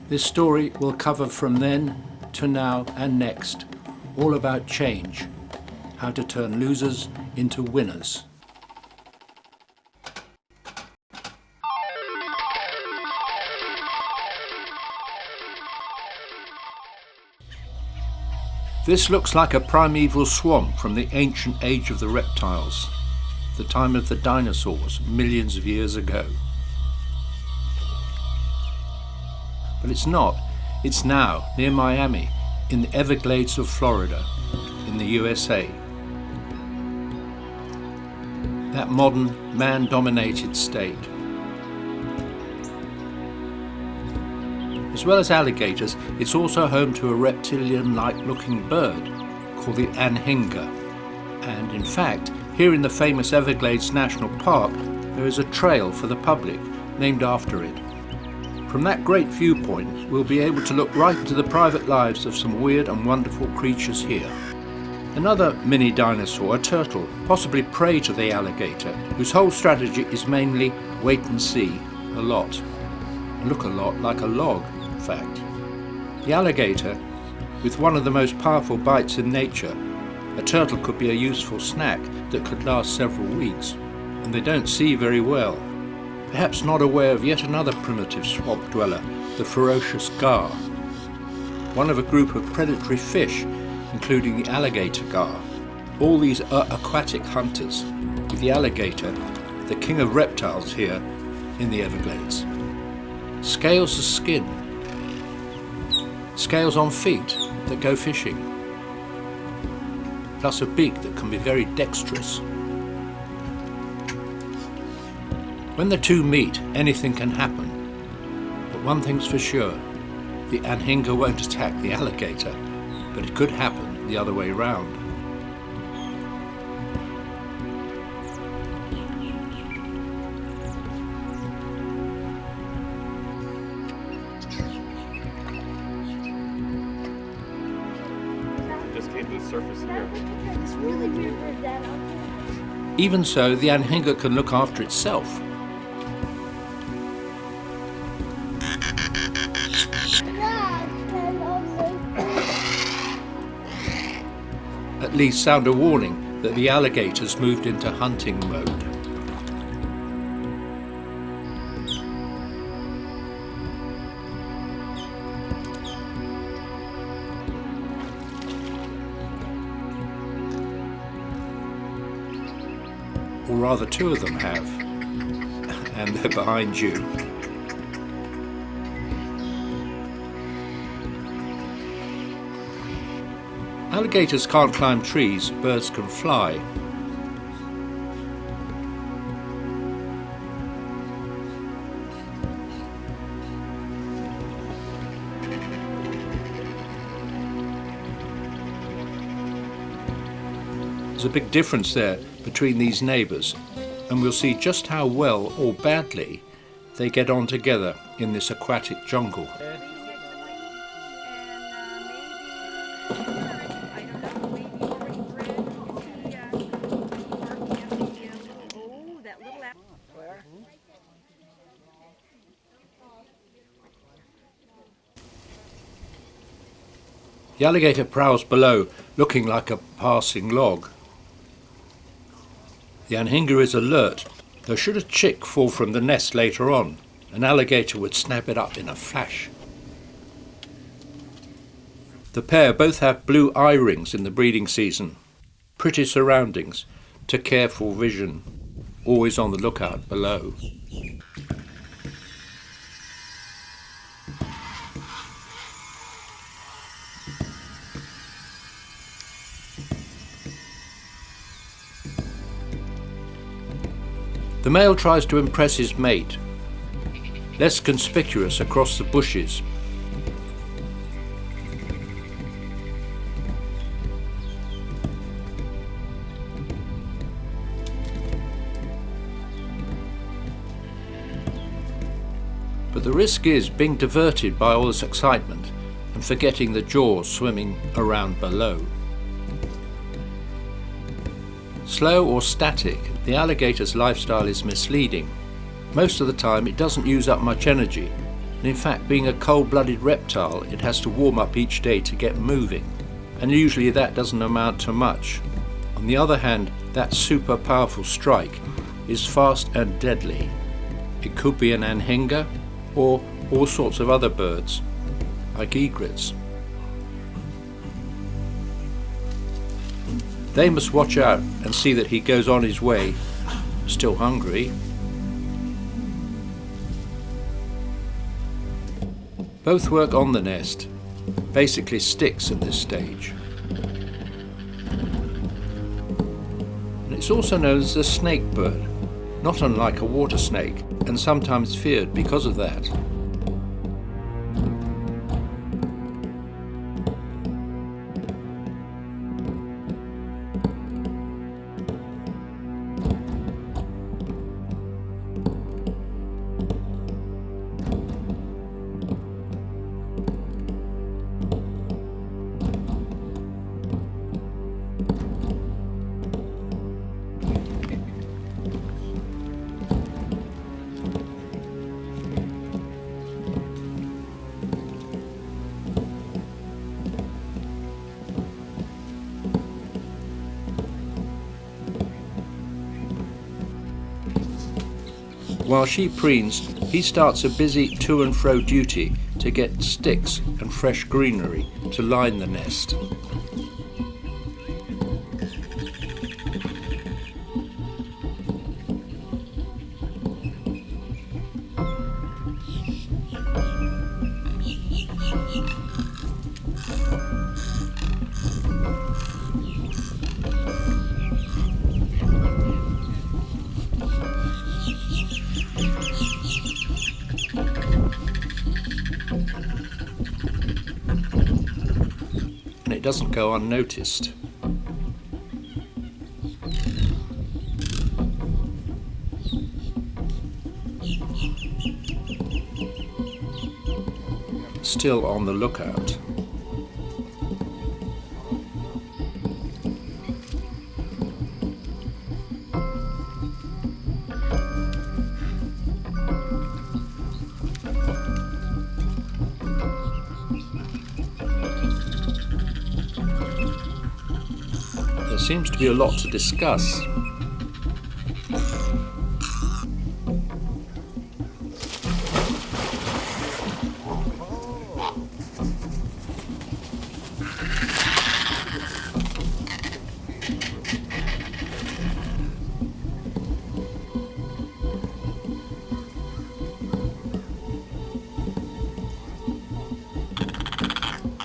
This story will cover from then to now and next, all about change, how to turn losers into winners. This looks like a primeval swamp from the ancient age of the reptiles, the time of the dinosaurs, millions of years ago. But it's not. It's now, near Miami, in the Everglades of Florida, in the USA. That modern, man-dominated state. As well as alligators, it's also home to a reptilian-like looking bird called the Anhinga. And in fact, here in the famous Everglades National Park, there is a trail for the public named after it. From that great viewpoint, we'll be able to look right into the private lives of some weird and wonderful creatures here. Another mini dinosaur, a turtle, possibly prey to the alligator, whose whole strategy is mainly wait and see a lot. Look a lot like a log, in fact. The alligator, with one of the most powerful bites in nature, a turtle could be a useful snack that could last several weeks, and they don't see very well. Perhaps not aware of yet another primitive swamp dweller, the ferocious gar, one of a group of predatory fish, including the alligator gar. All these are aquatic hunters, with the alligator, the king of reptiles here in the Everglades. Scales as skin, scales on feet that go fishing, plus a beak that can be very dexterous. When the two meet, anything can happen. But one thing's for sure, the Anhinga won't attack the alligator, but it could happen the other way round. Just came to the surface here. It's really weird bird, Dad. Even so, the Anhinga can look after itself. At least sound a warning that the alligator's moved into hunting mode. Or rather, two of them have, and they're behind you. Alligators can't climb trees, birds can fly. There's a big difference there between these neighbours, and we'll see just how well or badly they get on together in this aquatic jungle. The alligator prowls below, looking like a passing log. The Anhinga is alert, though should a chick fall from the nest later on, an alligator would snap it up in a flash. The pair both have blue eye rings in the breeding season, pretty surroundings to careful vision, always on the lookout below. The male tries to impress his mate, less conspicuous across the bushes. But the risk is being diverted by all this excitement and forgetting the jaws swimming around below. Slow or static, the alligator's lifestyle is misleading. Most of the time it doesn't use up much energy, And in fact, being a cold-blooded reptile, it has to warm up each day to get moving. And usually that doesn't amount to much. On the other hand, that super powerful strike is fast and deadly. It could be an anhinga or all sorts of other birds, like egrets. They must watch out and see that he goes on his way, still hungry. Both work on the nest, basically sticks at this stage. And it's also known as a snake bird, not unlike a water snake, and sometimes feared because of that. While she preens, he starts a busy to and fro duty to get sticks and fresh greenery to line the nest. And it doesn't go unnoticed. Still on the lookout. There seems to be a lot to discuss.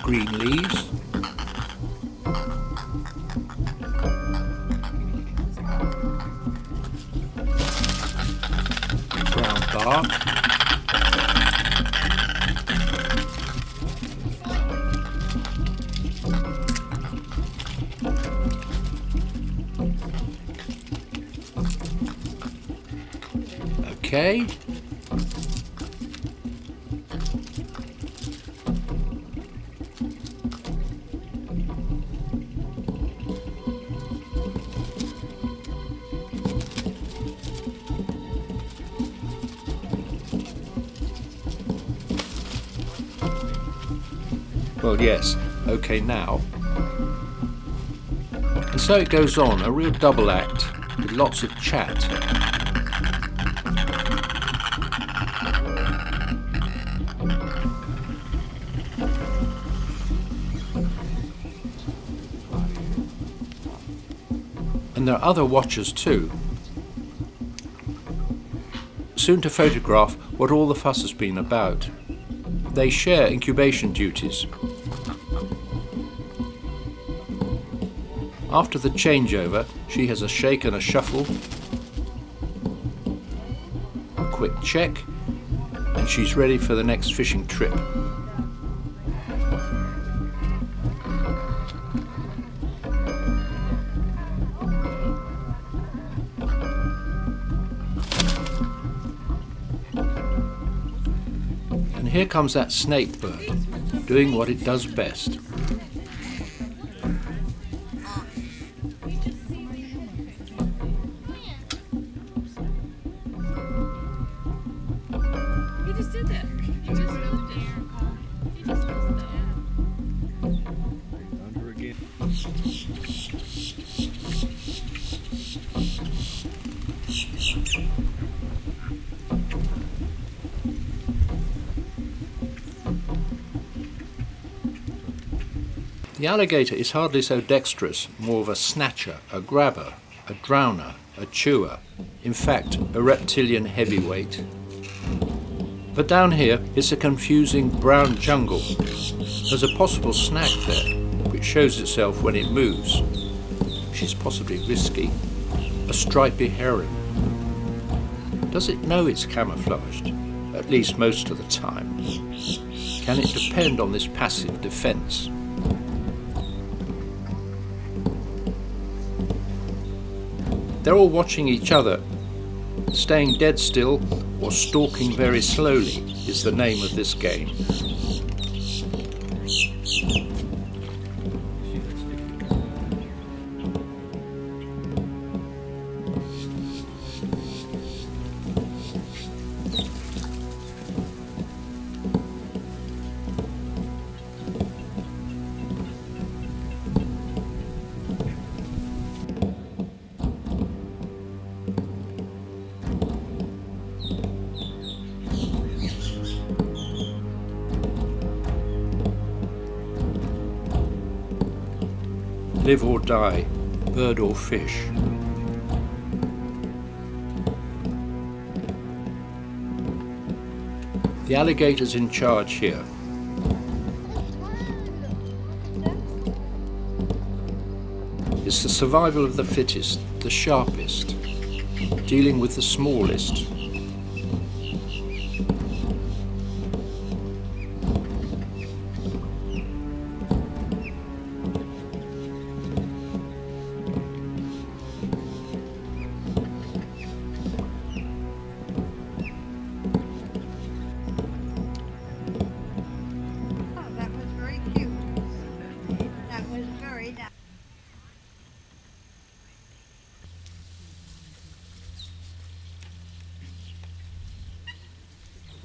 Green leaves, brown bark, okay. Well, yes, okay now. And so it goes on, a real double act with lots of chat. And there are other watchers too, soon to photograph what all the fuss has been about. They share incubation duties. After the changeover, she has a shake and a shuffle, a quick check, and she's ready for the next fishing trip. And here comes that snake bird, doing what it does best. He just did that. He just The alligator is hardly so dexterous, more of a snatcher, a grabber, a drowner, a chewer, in fact a reptilian heavyweight. But down here it's a confusing brown jungle. There's a possible snack there, which shows itself when it moves, which is possibly risky. A stripy heron. Does it know it's camouflaged? At least most of the time. Can it depend on this passive defence? They're all watching each other. Staying dead still or stalking very slowly is the name of this game. Live or die, bird or fish. The alligator's in charge here. It's the survival of the fittest, the sharpest, dealing with the smallest.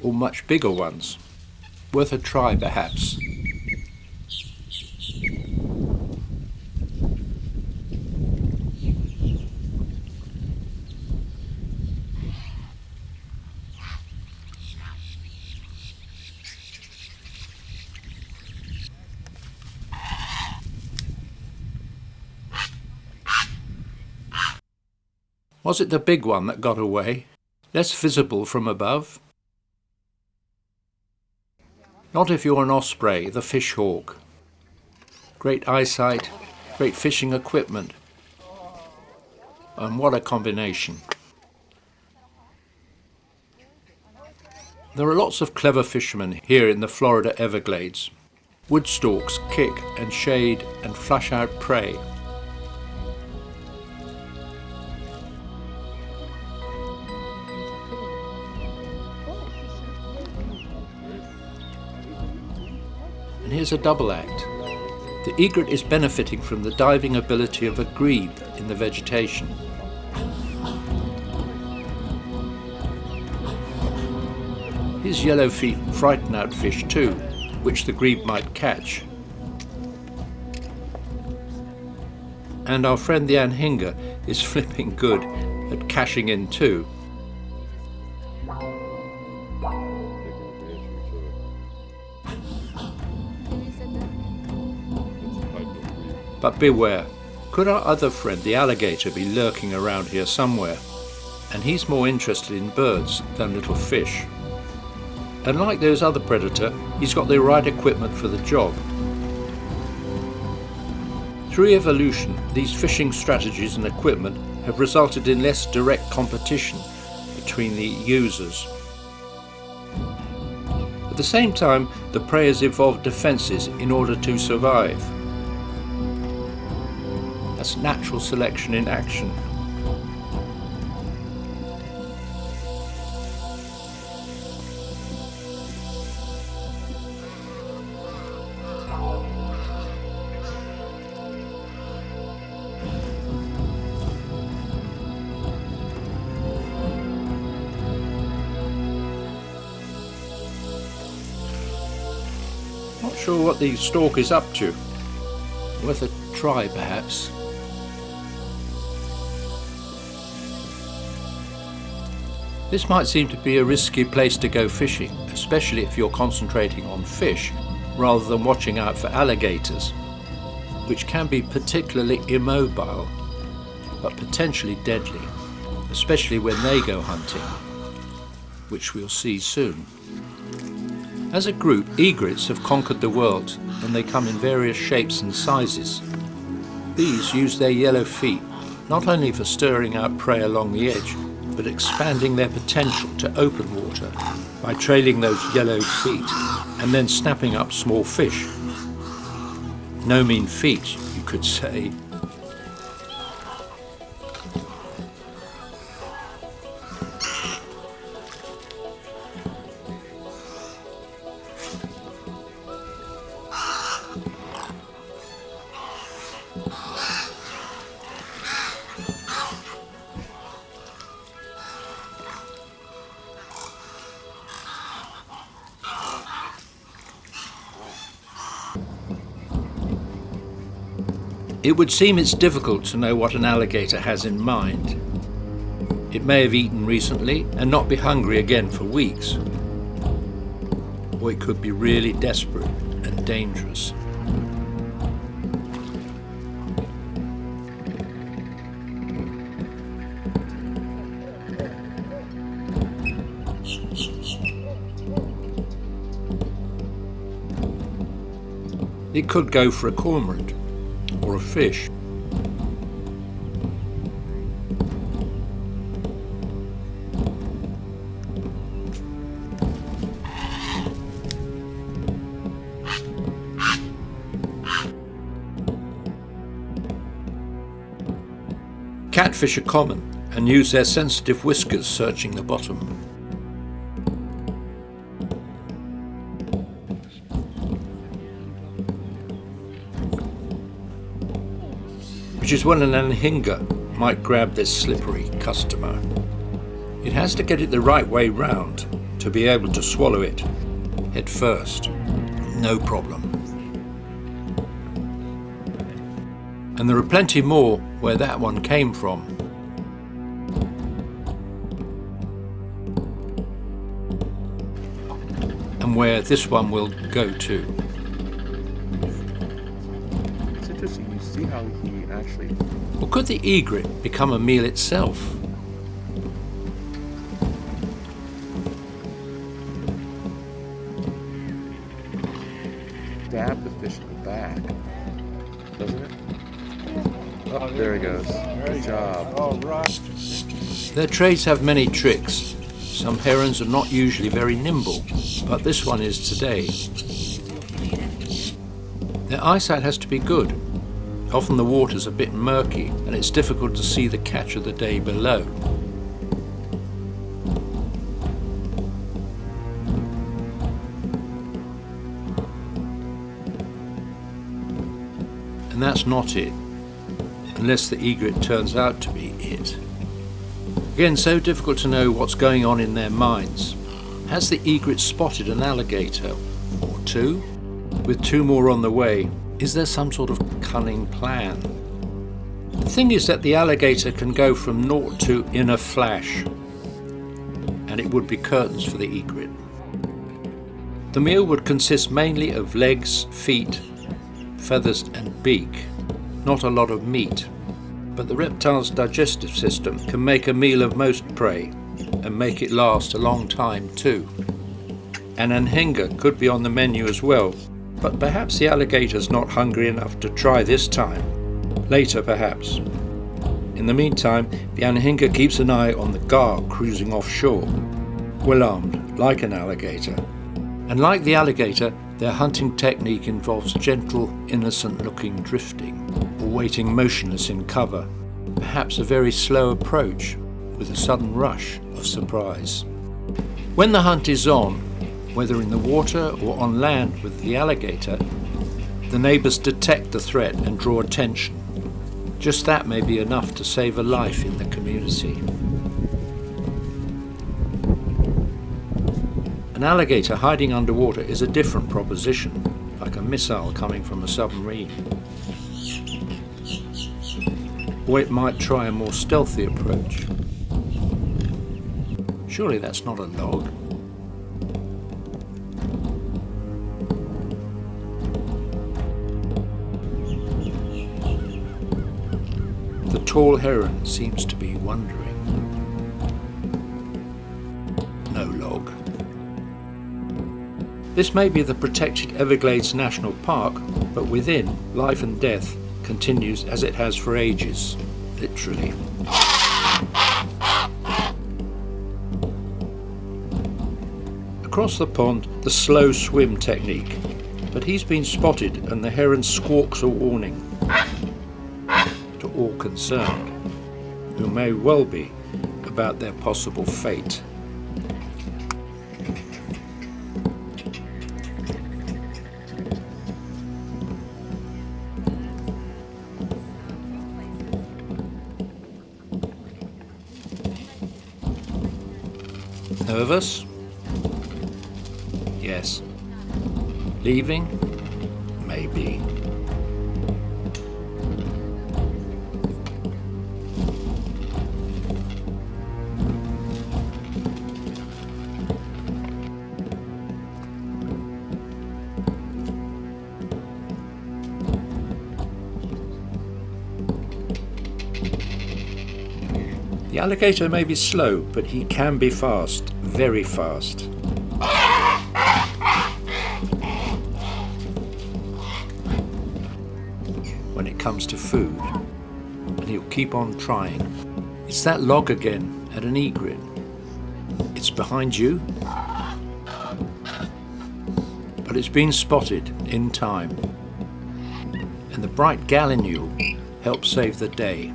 Or much bigger ones. Worth a try, perhaps. Was it the big one that got away? Less visible from above? Not if you're an osprey, the fish hawk. Great eyesight, great fishing equipment. And what a combination. There are lots of clever fishermen here in the Florida Everglades. Wood-stalks kick and shade and flush out prey. And here's a double act. The egret is benefiting from the diving ability of a grebe in the vegetation. His yellow feet frighten out fish too, which the grebe might catch. And our friend the Anhinga is flipping good at cashing in too. But beware, could our other friend the alligator be lurking around here somewhere? And he's more interested in birds than little fish. And like those other predator, he's got the right equipment for the job. Through evolution, these fishing strategies and equipment have resulted in less direct competition between the users. At the same time, the prey has evolved defences in order to survive. That's natural selection in action. Not sure what the stork is up to. Worth a try, perhaps. This might seem to be a risky place to go fishing, especially if you're concentrating on fish rather than watching out for alligators. which can be particularly immobile, but potentially deadly, especially when they go hunting, which we'll see soon. As a group, egrets have conquered the world, and they come in various shapes and sizes. These use their yellow feet not only for stirring out prey along the edge, but expanding their potential to open water by trailing those yellow feet and then snapping up small fish. No mean feat, you could say. It would seem it's difficult to know what an alligator has in mind. It may have eaten recently and not be hungry again for weeks. Or it could be really desperate and dangerous. It could go for a cormorant or a fish. Catfish are common and use their sensitive whiskers searching the bottom. Which is when an anhinga might grab this slippery customer. It has to get it the right way round to be able to swallow it head first. No problem. And there are plenty more where that one came from. And where this one will go to. It's interesting, you see how he actually... Or could the egret become a meal itself? Stab the fish in the back, doesn't it? Oh, there he goes. Good job. All right. Their trades have many tricks. Some herons are not usually very nimble, but this one is today. Their eyesight has to be good. Often the water's a bit murky and it's difficult to see the catch of the day below. And that's not it, unless the egret turns out to be it. Again, so difficult to know what's going on in their minds. Has the egret spotted an alligator or two? With two more on the way, is there some sort of cunning plan? The thing is that the alligator can go from naught to in a flash, and it would be curtains for the egret. The meal would consist mainly of legs, feet, feathers and beak, not a lot of meat. But the reptile's digestive system can make a meal of most prey and make it last a long time too. An anhinga could be on the menu as well, but perhaps the alligator's not hungry enough to try this time. Later perhaps. In the meantime, the anhinga keeps an eye on the gar cruising offshore, well armed, like an alligator. And like the alligator, their hunting technique involves gentle, innocent-looking drifting, or waiting motionless in cover, perhaps a very slow approach with a sudden rush of surprise. When the hunt is on, whether in the water or on land with the alligator, the neighbours detect the threat and draw attention. Just that may be enough to save a life in the community. An alligator hiding underwater is a different proposition, like a missile coming from a submarine. Or it might try a more stealthy approach. Surely that's not a log. tall heron seems to be wondering. No log. This may be the protected Everglades National Park, but within, life and death continues as it has for ages, literally. Across the pond, the slow swim technique, but he's been spotted and the heron squawks a warning to all concerned, who may well be about their possible fate. Nervous? Yes. Leaving? Maybe. The alligator may be slow, but he can be fast, very fast. When it comes to food, and he'll keep on trying. It's that log again at an egret. It's behind you, but it's been spotted in time, and the bright gallinule helps save the day.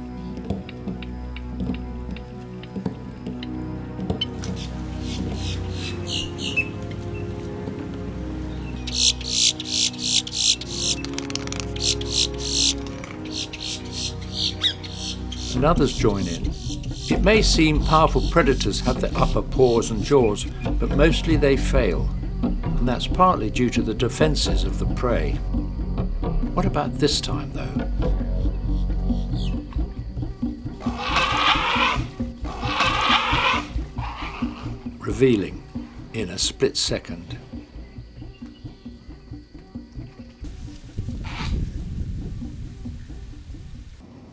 And others join in. It may seem powerful predators have the upper paws and jaws, but mostly they fail, and that's partly due to the defences of the prey. What about this time, though? Revealing in a split second.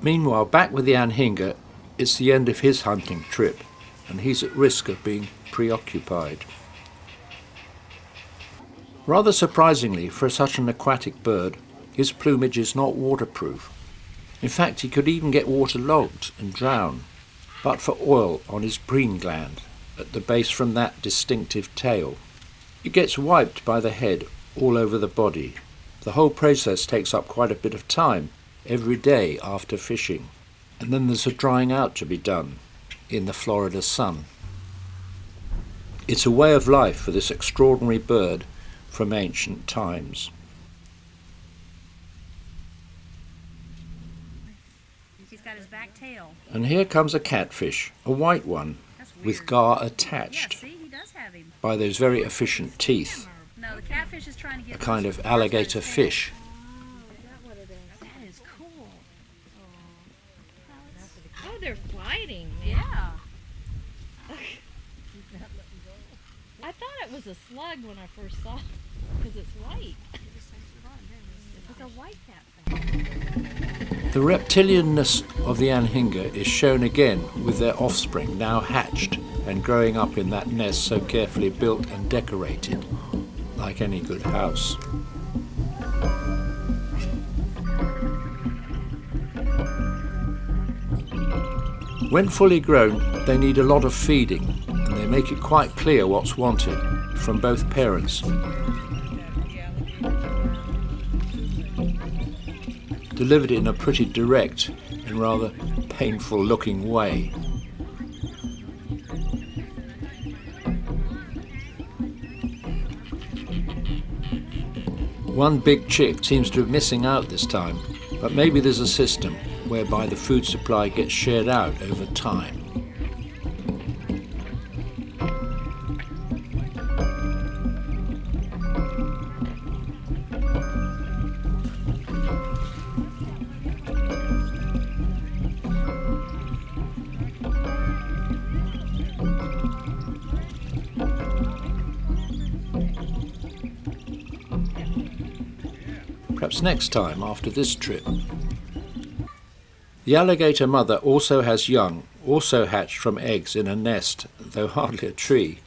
Meanwhile, back with the Anhinga, it's the end of his hunting trip, and he's at risk of being preoccupied. Rather surprisingly, for such an aquatic bird, his plumage is not waterproof. In fact, he could even get waterlogged and drown, but for oil on his preen gland at the base from that distinctive tail. It gets wiped by the head all over the body. The whole process takes up quite a bit of time every day after fishing, and then there's a drying out to be done in the Florida sun. It's a way of life for this extraordinary bird from ancient times. He's got his back tail. And here comes a catfish, a white one, with gar attached Yeah, see, he does have him. by those very efficient teeth, No, the catfish is trying to get a kind those of parts alligator his tail. fish. That is cool. Oh, they're fighting. Yeah. I thought it was a slug when I first saw it because it's white. It's a white catfish. The reptilianness of the Anhinga is shown again with their offspring now hatched and growing up in that nest so carefully built and decorated, like any good house. When fully grown, they need a lot of feeding, and they make it quite clear what's wanted from both parents. Delivered in a pretty direct and rather painful looking way. One big chick seems to be missing out this time, but maybe there's a system whereby the food supply gets shared out over time. Perhaps next time after this trip. The alligator mother also has young, also hatched from eggs in a nest, though hardly a tree.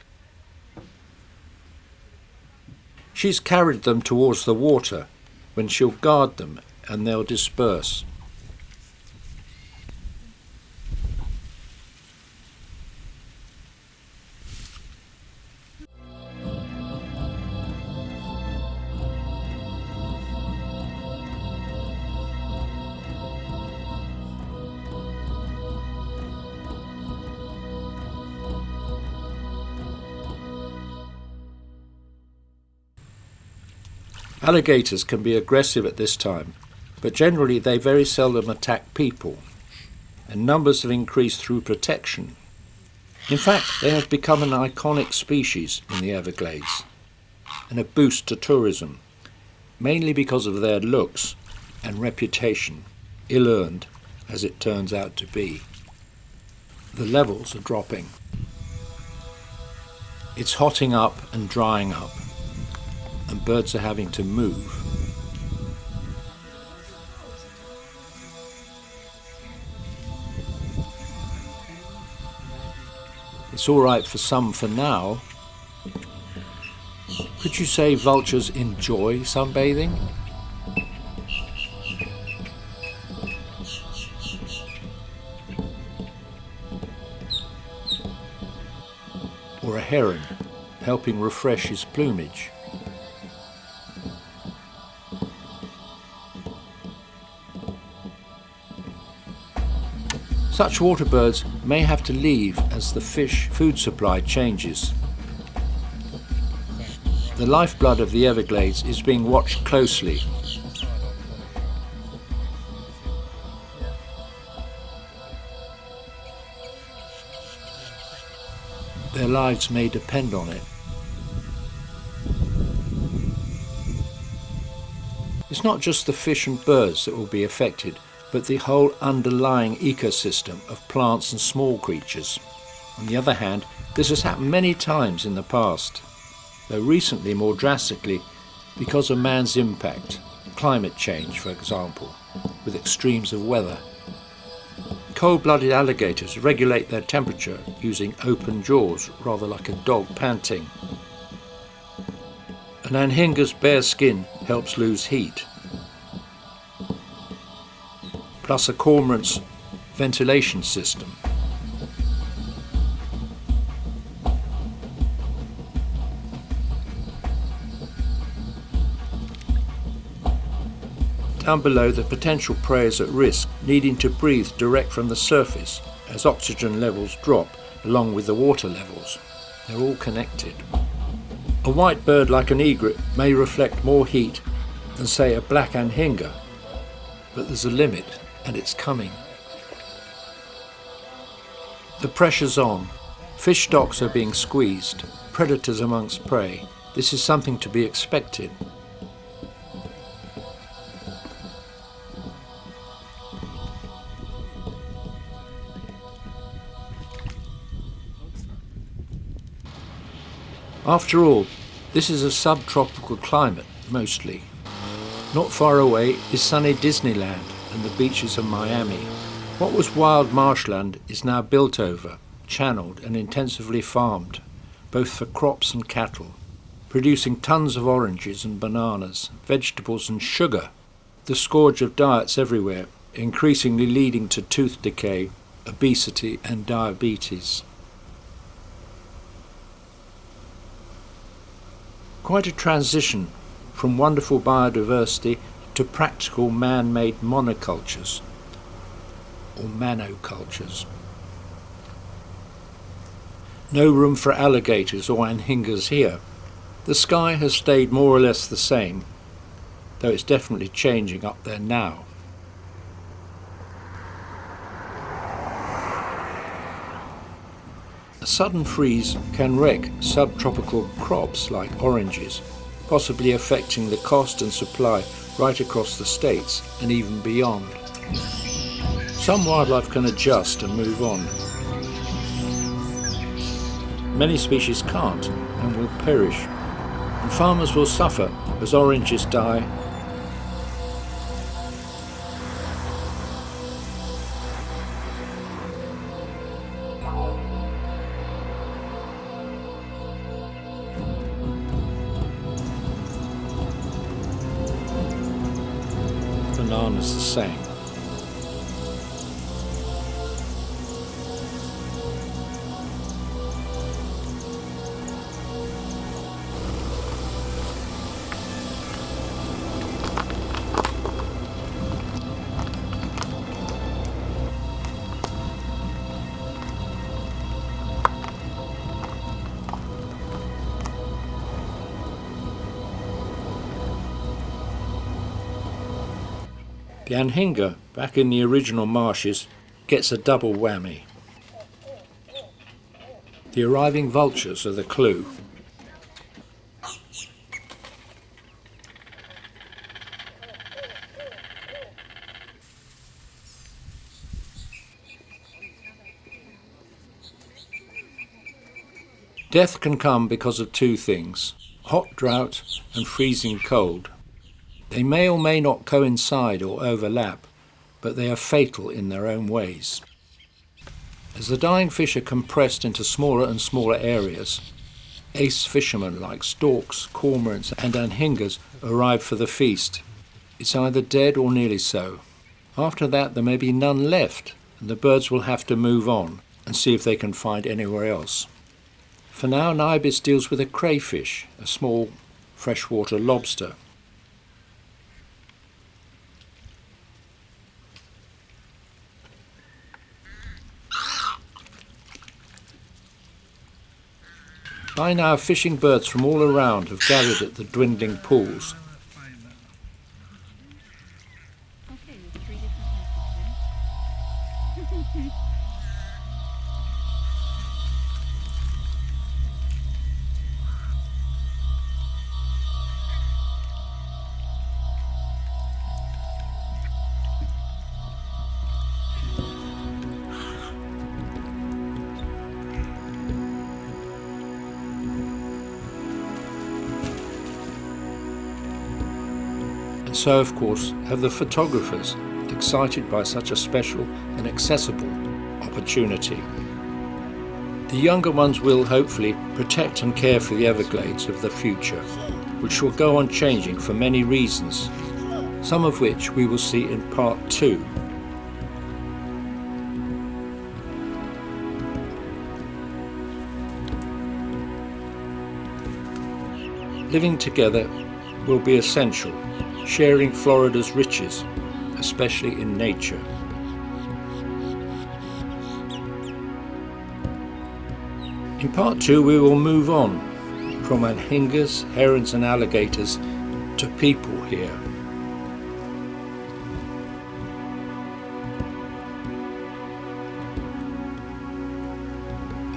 She's carried them towards the water, when she'll guard them and they'll disperse. Alligators can be aggressive at this time, but generally they very seldom attack people, and numbers have increased through protection. In fact, they have become an iconic species in the Everglades, and a boost to tourism, mainly because of their looks and reputation, ill-earned as it turns out to be. The levels are dropping. It's hotting up and drying up, and birds are having to move. It's all right for some for now. Could you say vultures enjoy sunbathing? Or a heron helping refresh his plumage? Such water birds may have to leave as the fish food supply changes. The lifeblood of the Everglades is being watched closely. Their lives may depend on it. It's not just the fish and birds that will be affected, but the whole underlying ecosystem of plants and small creatures. On the other hand, this has happened many times in the past, though recently more drastically because of man's impact, climate change for example, with extremes of weather. Cold-blooded alligators regulate their temperature using open jaws, rather like a dog panting. An anhinga's bare skin helps lose heat, plus a cormorant's ventilation system. Down below, the potential prey is at risk, needing to breathe direct from the surface as oxygen levels drop along with the water levels. They're all connected. A white bird like an egret may reflect more heat than, say, a black anhinga, but there's a limit, and it's coming. The pressure's on. Fish stocks are being squeezed, predators amongst prey. This is something to be expected. After all, this is a subtropical climate, mostly. Not far away is sunny Disneyland and the beaches of Miami. What was wild marshland is now built over, channeled and intensively farmed, both for crops and cattle, producing tons of oranges and bananas, vegetables and sugar, the scourge of diets everywhere, increasingly leading to tooth decay, obesity and diabetes. Quite a transition from wonderful biodiversity to practical man-made monocultures, or manocultures. No room for alligators or anhingas here. The sky has stayed more or less the same, though it's definitely changing up there now. A sudden freeze can wreck subtropical crops like oranges, possibly affecting the cost and supply right across the states and even beyond. Some wildlife can adjust and move on. Many species can't and will perish, and farmers will suffer as oranges die, bananas the same. The Anhinga, back in the original marshes, gets a double whammy. The arriving vultures are the clue. Death can come because of two things: hot drought and freezing cold. They may or may not coincide or overlap, but they are fatal in their own ways. As the dying fish are compressed into smaller and smaller areas, ace fishermen like storks, cormorants and anhingas arrive for the feast. It's either dead or nearly so. After that there may be none left, and the birds will have to move on and see if they can find anywhere else. For now, Nibis deals with a crayfish, a small freshwater lobster. By now, fishing birds from all around have gathered at the dwindling pools. Okay, there's 3 different methods. And so, of course, have the photographers, excited by such a special and accessible opportunity. The younger ones will, hopefully, protect and care for the Everglades of the future, which will go on changing for many reasons, some of which we will see in part 2. Living together will be essential, sharing Florida's riches, especially in nature. In part 2 we will move on from anhingas, herons and alligators to people here.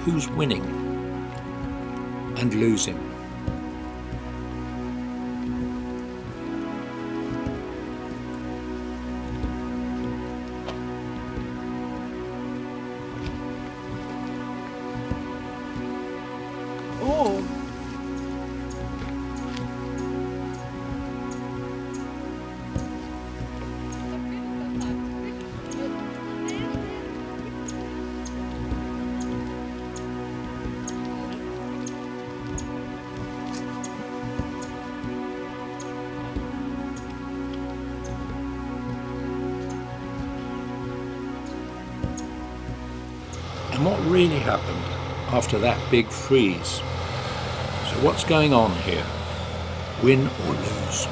Who's winning and losing? Oh! And what really happened after that big freeze? So what's going on here? Win or lose?